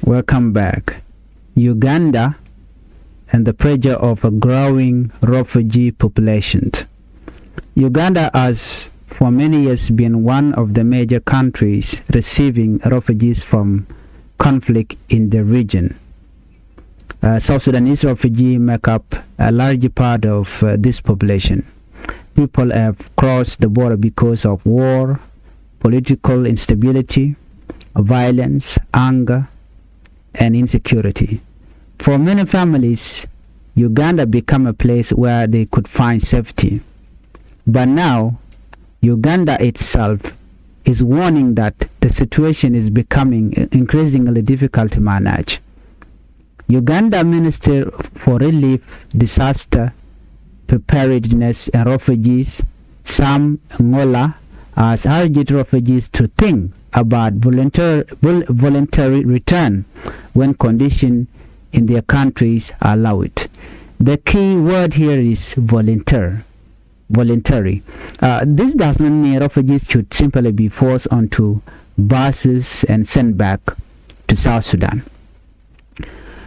Welcome back. Uganda and the pressure of a growing refugee population. Uganda has for many years been one of the major countries receiving refugees from conflict in the region. South Sudanese refugees make up a large part of this population. People have crossed the border because of war, political instability, violence, anger, and insecurity. For many families, Uganda became a place where they could find safety. But now, Uganda itself is warning that the situation is becoming increasingly difficult to manage. Uganda Minister for Relief, Disaster Preparedness and Refugees, Sam Ngola, has urged refugees to think about voluntary return when conditions in their countries allow it. The key word here is voluntary. This does not mean refugees should simply be forced onto buses and sent back to South Sudan.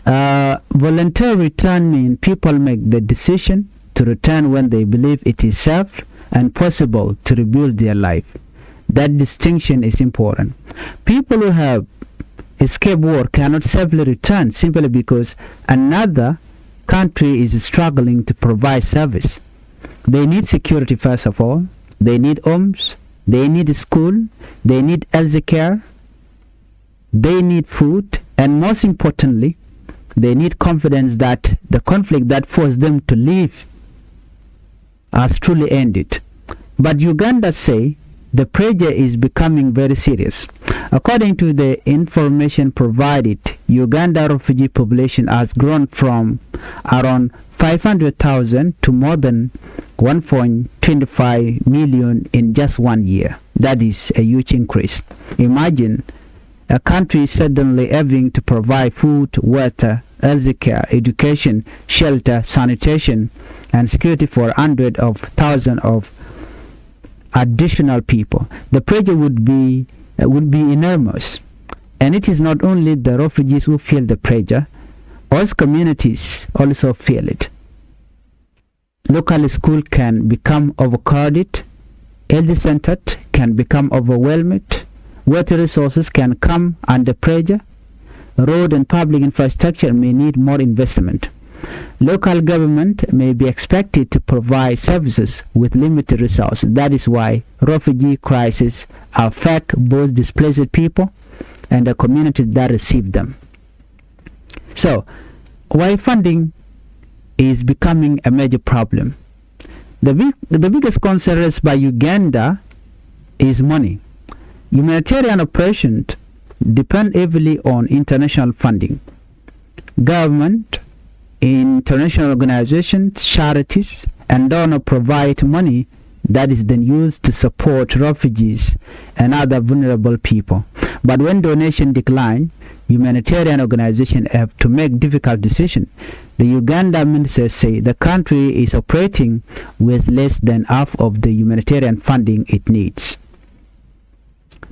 Voluntary return means people make the decision to return when they believe it is safe and possible to rebuild their life. That distinction is important. People who have escaped war cannot safely return simply because another country is struggling to provide service. They need security first of all. They need homes. They need school. They need health care. They need food. And most importantly, they need confidence that the conflict that forced them to leave has truly ended. But Uganda say the pressure is becoming very serious. According to the information provided, Uganda refugee population has grown from around 500,000 to more than 1.25 million in just 1 year. That is a huge increase. Imagine a country suddenly having to provide food, water, healthcare, education, shelter, sanitation, and security for hundreds of thousands of additional people. The pressure would be enormous. And it is not only the refugees who feel the pressure, host communities also feel it. Local school can become overcrowded, health centers can become overwhelmed, water resources can come under pressure, road and public infrastructure may need more investment. Local government may be expected to provide services with limited resources. That is why refugee crises affect both displaced people and the communities that receive them. So, why funding is becoming a major problem? The biggest concern raised by Uganda is money. Humanitarian operations depend heavily on international funding. Government, international organizations, charities, and donors provide money that is then used to support refugees and other vulnerable people. But when donations decline, humanitarian organizations have to make difficult decisions. The Uganda ministers say the country is operating with less than half of the humanitarian funding it needs.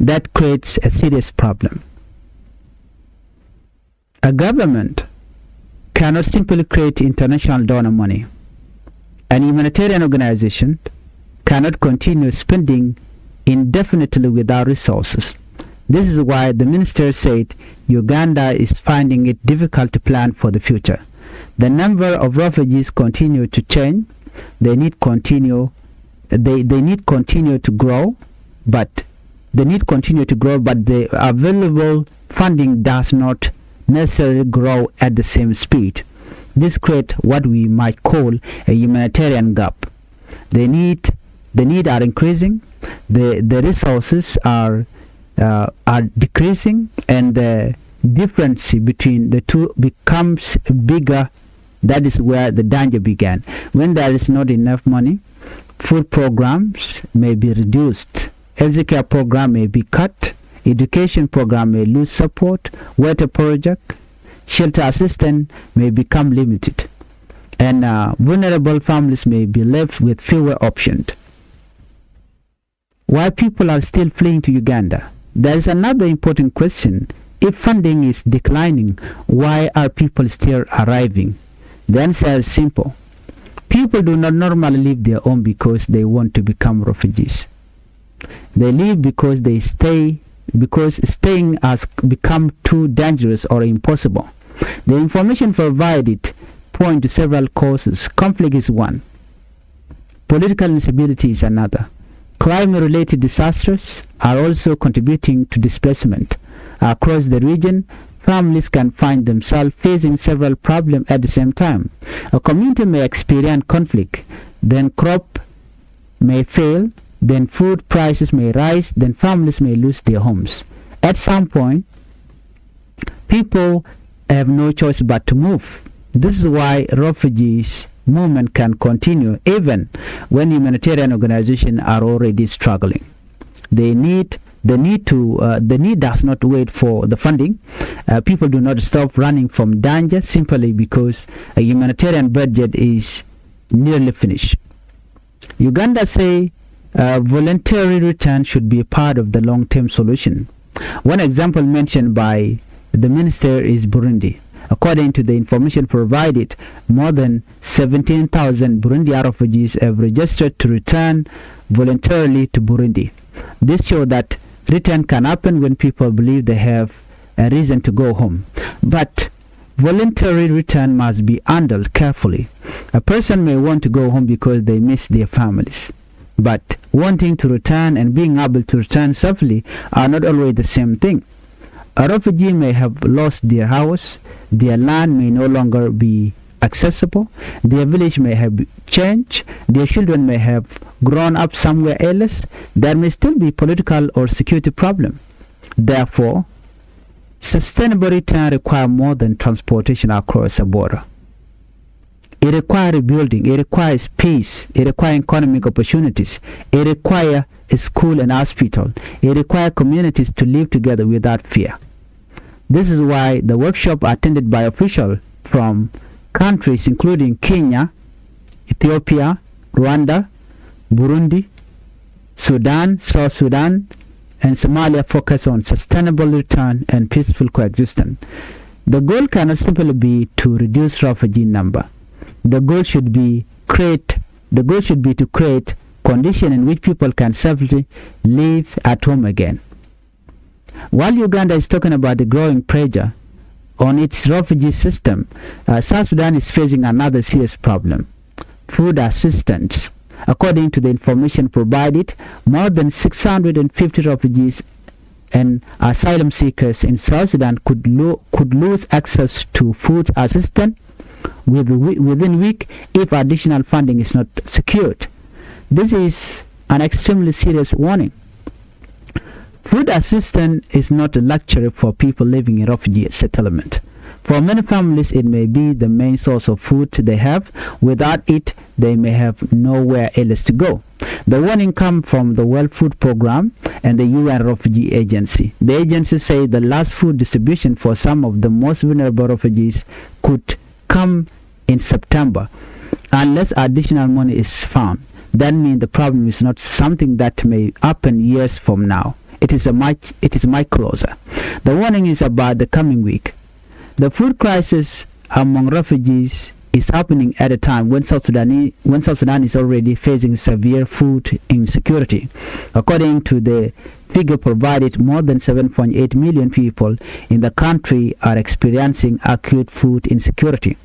That creates a serious problem. A government cannot simply create international donor money. An humanitarian organization cannot continue spending indefinitely without resources. This is why the minister said Uganda is finding it difficult to plan for the future. The number of refugees continue to change. They need continue to grow, but the available funding does not necessarily grow at the same speed. This creates what we might call a humanitarian gap. The need are increasing, the resources are decreasing, and the difference between the two becomes bigger. That is where the danger began. When there is not enough money, food programs may be reduced, healthcare program may be cut, education program may lose support, water project, shelter assistance may become limited, and vulnerable families may be left with fewer options. Why people are still fleeing to Uganda? There is another important question. If funding is declining, why are people still arriving? The answer is simple. People do not normally leave their home because they want to become refugees. They leave because staying has become too dangerous or impossible. The information provided point to several causes. Conflict is one. Political instability is another. Climate-related disasters are also contributing to displacement. Across the region, families can find themselves facing several problems at the same time. A community may experience conflict, then crop may fail, then food prices may rise, then families may lose their homes. At some point, people have no choice but to move. This is why refugees movement can continue even when humanitarian organizations are already struggling. The need does not wait for the funding. People do not stop running from danger simply because a humanitarian budget is nearly finished. Uganda say voluntary return should be a part of the long-term solution. One example mentioned by the minister is Burundi. According to the information provided, more than 17,000 Burundian refugees have registered to return voluntarily to Burundi. This shows that return can happen when people believe they have a reason to go home. But voluntary return must be handled carefully. A person may want to go home because they miss their families. But wanting to return and being able to return safely are not always the same thing. A refugee may have lost their house, their land may no longer be accessible, their village may have changed, their children may have grown up somewhere else. There may still be political or security problem. Therefore, sustainable return requires more than transportation across a border. It requires rebuilding, it requires peace, it requires economic opportunities, it requires a school and hospital, it requires communities to live together without fear. This is why the workshop attended by officials from countries including Kenya, Ethiopia, Rwanda, Burundi, Sudan, South Sudan, and Somalia focus on sustainable return and peaceful coexistence. The goal cannot simply be to reduce refugee number. The goal should be to create conditions in which people can safely live at home again. While Uganda is talking about the growing pressure on its refugee system, South Sudan is facing another serious problem: food assistance. According to the information provided, more than 650 refugees and asylum seekers in South Sudan could lose access to food assistance within a week if additional funding is not secured. This is an extremely serious warning. Food assistance is not a luxury for people living in refugee settlement. For many families, it may be the main source of food they have. Without it, they may have nowhere else to go. The warning comes from the World Food Program and the UN Refugee Agency. The agency says the last food distribution for some of the most vulnerable refugees could come in September unless additional money is found. That means the problem is not something that may happen years from now. It is much closer. The warning is about the coming week. The food crisis among refugees is happening at a time when South Sudan is already facing severe food insecurity. According to the figure provided, more than 7.8 million people in the country are experiencing acute food insecurity.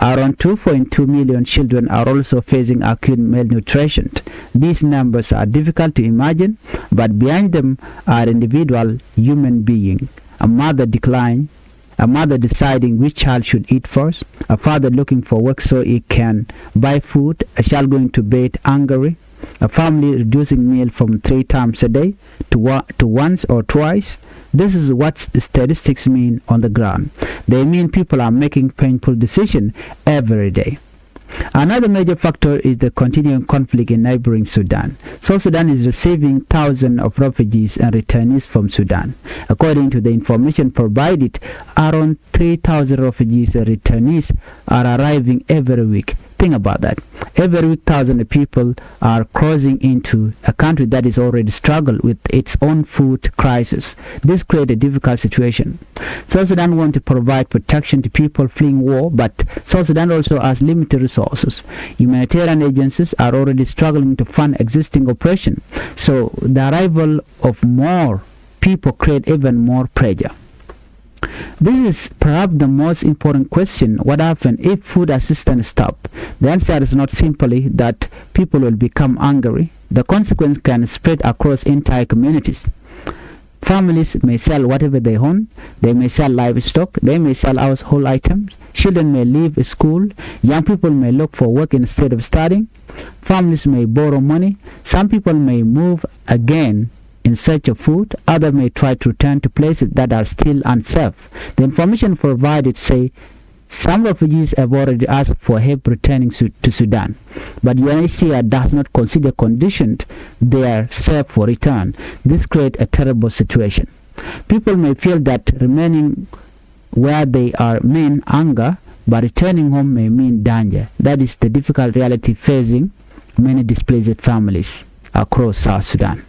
Around 2.2 million children are also facing acute malnutrition. These numbers are difficult to imagine, but behind them are individual human beings. A mother deciding which child should eat first, a father looking for work so he can buy food, a child going to bed hungry, a family reducing meal from 3 times a day to once or twice. This is what statistics mean on the ground. They mean people are making painful decisions every day. Another major factor is the continuing conflict in neighboring Sudan. South Sudan is receiving thousands of refugees and returnees from Sudan. According to the information provided, around 3,000 refugees and returnees are arriving every week. Think about that. Every week, thousands of people are crossing into a country that is already struggled with its own food crisis. This creates a difficult situation. South Sudan wants to provide protection to people fleeing war, but South Sudan also has limited resources. Humanitarian agencies are already struggling to fund existing operations, so the arrival of more people creates even more pressure. This is perhaps the most important question. What happens if food assistance stops? The answer is not simply that people will become angry. The consequence can spread across entire communities. Families may sell whatever they own. They may sell livestock. They may sell household items. Children may leave school. Young people may look for work instead of studying. Families may borrow money. Some people may move again in search of food. Others may try to return to places that are still unsafe. The information provided say some refugees have already asked for help returning to Sudan, but UNHCR does not consider conditions they are safe for return. This creates a terrible situation. People may feel that remaining where they are means anger, but returning home may mean danger. That is the difficult reality facing many displaced families across South Sudan.